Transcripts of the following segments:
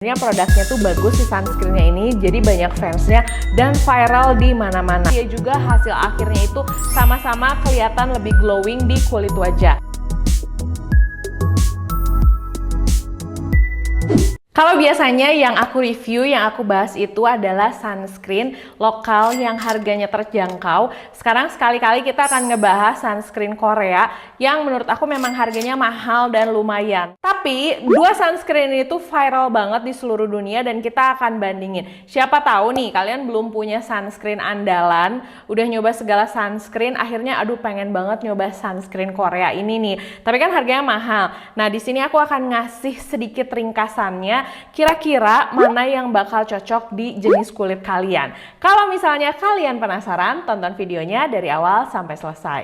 Sebenarnya produknya tuh bagus si sunscreennya ini, jadi banyak fansnya dan viral di mana-mana. Dia juga hasil akhirnya itu sama-sama kelihatan lebih glowing di kulit wajah. Kalau biasanya yang aku review, yang aku bahas itu adalah sunscreen lokal yang harganya terjangkau. Sekarang sekali-kali kita akan ngebahas sunscreen Korea yang menurut aku memang harganya mahal dan lumayan. Tapi dua sunscreen itu viral banget di seluruh dunia dan kita akan bandingin. Siapa tahu nih kalian belum punya sunscreen andalan, udah nyoba segala sunscreen, akhirnya aduh pengen banget nyoba sunscreen Korea ini nih. Tapi kan harganya mahal. Nah, di sini aku akan ngasih sedikit ringkasannya. Kira-kira mana yang bakal cocok di jenis kulit kalian. Kalau misalnya kalian penasaran, tonton videonya dari awal sampai selesai.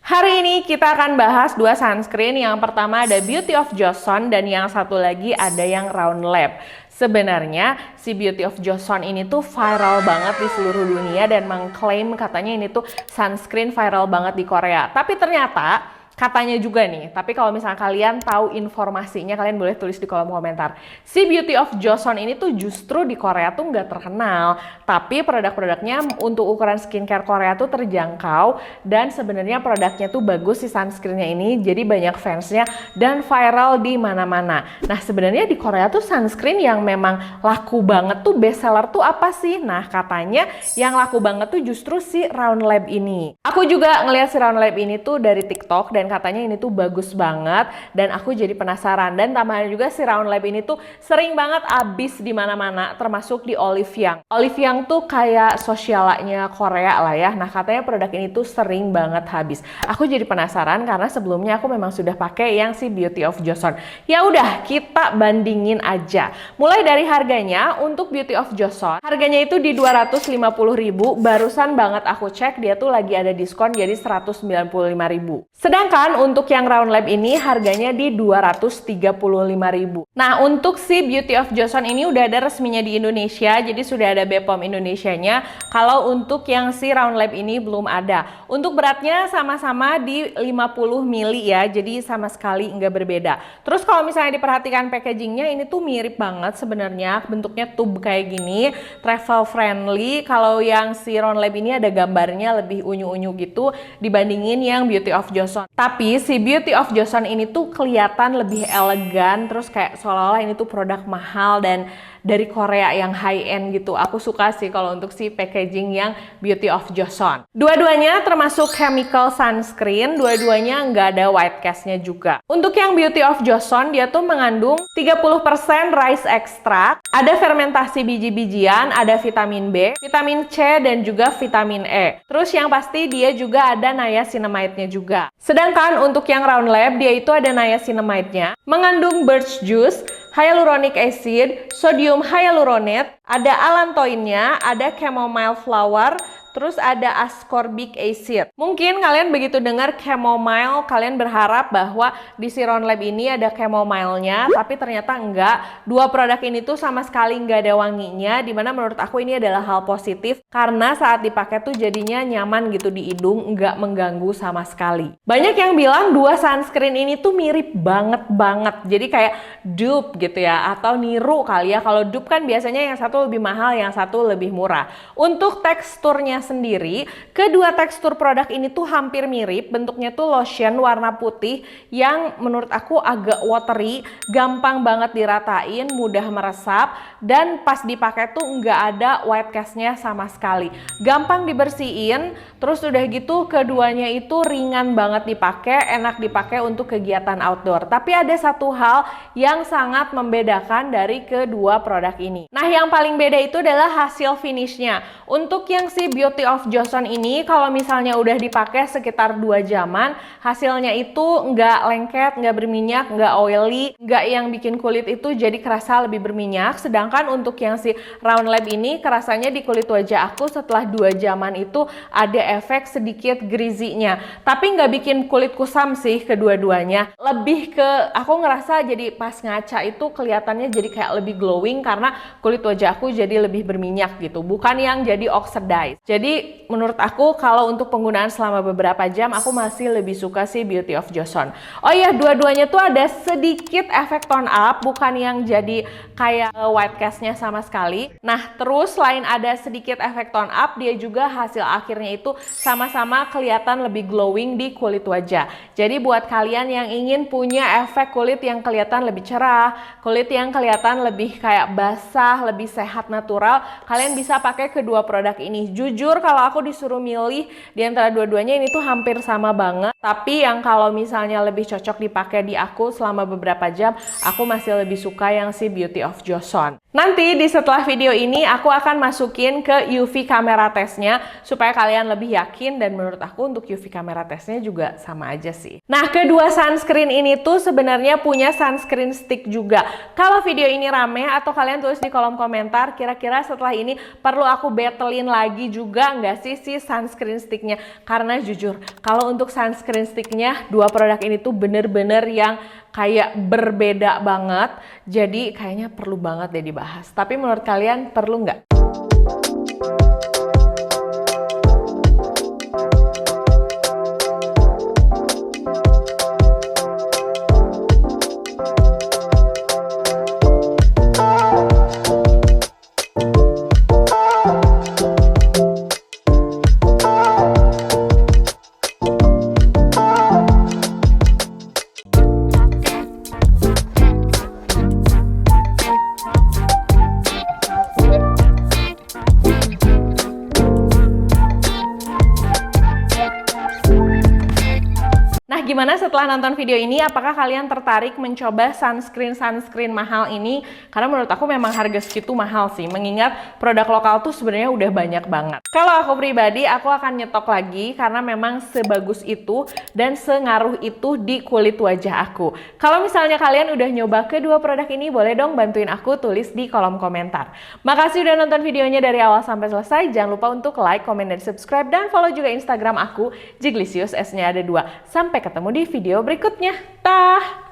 Hari ini kita akan bahas dua sunscreen. Yang pertama ada Beauty of Joseon dan yang satu lagi ada yang Round Lab. Sebenarnya si Beauty of Joseon ini tuh viral banget di seluruh dunia dan mengklaim katanya ini tuh sunscreen viral banget di Korea. Tapi ternyata katanya juga nih, tapi kalau misalnya kalian tahu informasinya, kalian boleh tulis di kolom komentar. Si Beauty of Joseon ini tuh justru di Korea tuh nggak terkenal, tapi produk-produknya untuk ukuran skincare Korea tuh terjangkau dan sebenarnya produknya tuh bagus si sunscreennya ini, jadi banyak fansnya dan viral di mana-mana. Nah sebenarnya di Korea tuh sunscreen yang memang laku banget tuh best seller tuh apa sih? Nah katanya yang laku banget tuh justru si Round Lab ini. Aku juga ngeliat si Round Lab ini tuh dari TikTok dan katanya ini tuh bagus banget dan aku jadi penasaran. Dan tambahan juga si Round Lab ini tuh sering banget habis di mana-mana, termasuk di Olive Young. Olive Young tuh kayak sosialanya Korea lah ya. Nah katanya produk ini tuh sering banget habis. Aku jadi penasaran karena sebelumnya aku memang sudah pakai yang si Beauty of Joseon. Ya udah kita bandingin aja. Mulai dari harganya, untuk Beauty of Joseon harganya itu di 250.000. Barusan banget aku cek dia tuh lagi ada diskon jadi 195.000. Sedangkan untuk yang Round Lab ini harganya di 235.000. Nah, untuk si Beauty of Joseon ini udah ada resminya di Indonesia, jadi sudah ada BPOM Indonesianya. Kalau untuk yang si Round Lab ini belum ada. Untuk beratnya sama-sama di 50 ml ya, jadi sama sekali nggak berbeda. Terus kalau misalnya diperhatikan packagingnya ini tuh mirip banget sebenarnya, bentuknya tube kayak gini, travel friendly. Kalau yang si Round Lab ini ada gambarnya lebih unyu-unyu gitu dibandingin yang Beauty of Joseon. Tapi si Beauty of Joseon ini tuh kelihatan lebih elegan, terus kayak seolah-olah ini tuh produk mahal dan dari Korea yang high end gitu. Aku suka sih kalau untuk si packaging yang Beauty of Joseon. Dua-duanya termasuk chemical sunscreen, dua-duanya nggak ada white cast-nya juga. Untuk yang Beauty of Joseon dia tuh mengandung 30% rice extract, ada fermentasi biji-bijian, ada vitamin B, vitamin C dan juga vitamin E. Terus yang pasti dia juga ada niacinamide-nya juga. Sedangkan untuk yang Round Lab dia itu ada niacinamide-nya, mengandung birch juice, hyaluronic acid, sodium hyaluronate, ada allantoinnya, ada chamomile flower, terus ada ascorbic acid. Mungkin kalian begitu dengar chamomile, kalian berharap bahwa di si Round Lab ini ada chamomile-nya, tapi ternyata enggak. Dua produk ini tuh sama sekali enggak ada wanginya, dimana menurut aku ini adalah hal positif, karena saat dipakai tuh jadinya nyaman gitu di hidung, enggak mengganggu sama sekali. Banyak yang bilang dua sunscreen ini tuh mirip banget, jadi kayak dupe gitu ya, atau niru kali ya. Kalau dupe kan biasanya yang satu lebih mahal, yang satu lebih murah. Untuk teksturnya sendiri, kedua tekstur produk ini tuh hampir mirip. Bentuknya tuh lotion warna putih yang menurut aku agak watery, gampang banget diratain, mudah meresap, dan pas dipakai tuh nggak ada white cast-nya sama sekali. Gampang dibersihin, terus udah gitu keduanya itu ringan banget dipakai, enak dipakai untuk kegiatan outdoor. Tapi ada satu hal yang sangat membedakan dari kedua produk ini. Nah, yang paling beda itu adalah hasil finishnya. Untuk yang si Beauty of Joseon ini kalau misalnya udah dipakai sekitar 2 jaman, hasilnya itu nggak lengket, nggak berminyak, nggak oily, nggak yang bikin kulit itu jadi kerasa lebih berminyak. Sedangkan untuk yang si Round Lab ini kerasanya di kulit wajah aku setelah 2 jaman itu ada efek sedikit greasy-nya. Tapi nggak bikin kulit kusam sih kedua-duanya. Lebih ke aku ngerasa jadi pas ngaca itu kelihatannya jadi kayak lebih glowing karena kulit wajah aku jadi lebih berminyak gitu. Bukan yang jadi oxidized. Jadi menurut aku kalau untuk penggunaan selama beberapa jam aku masih lebih suka si Beauty of Joseon. Oh iya, dua-duanya tuh ada sedikit efek tone up, bukan yang jadi kayak white castnya sama sekali. Nah terus selain ada sedikit efek tone up, dia juga hasil akhirnya itu sama-sama kelihatan lebih glowing di kulit wajah. Jadi buat kalian yang ingin punya efek kulit yang kelihatan lebih cerah, kulit yang kelihatan lebih kayak basah, lebih sehat natural, kalian bisa pakai kedua produk ini. Jujur kalau aku disuruh milih di antara dua-duanya, ini tuh hampir sama banget. Tapi yang kalau misalnya lebih cocok dipakai di aku selama beberapa jam, aku masih lebih suka yang si Beauty of Joseon. Nanti di setelah video ini aku akan masukin ke UV kamera testnya supaya kalian lebih yakin, dan menurut aku untuk UV kamera testnya juga sama aja sih. Nah, kedua sunscreen ini tuh sebenarnya punya sunscreen stick juga. Kalau video ini rame atau kalian tulis di kolom komentar kira-kira setelah ini perlu aku battlein lagi juga nggak sih si sunscreen sticknya? Karena jujur kalau untuk sunscreen sticknya dua produk ini tuh bener-bener yang kayak berbeda banget, jadi kayaknya perlu banget deh dibahas. Tapi menurut kalian perlu nggak? Gimana setelah nonton video ini? Apakah kalian tertarik mencoba sunscreen mahal ini? Karena menurut aku memang harga segitu mahal sih, mengingat produk lokal tuh sebenarnya udah banyak banget. Kalau aku pribadi, aku akan nyetok lagi karena memang sebagus itu dan sengaruh itu di kulit wajah aku. Kalau misalnya kalian udah nyoba kedua produk ini, boleh dong bantuin aku tulis di kolom komentar. Makasih udah nonton videonya dari awal sampai selesai. Jangan lupa untuk like, komen, dan subscribe, dan follow juga Instagram aku, Jiglisius, S-nya ada 2. Sampai ketemu di video berikutnya. Dah!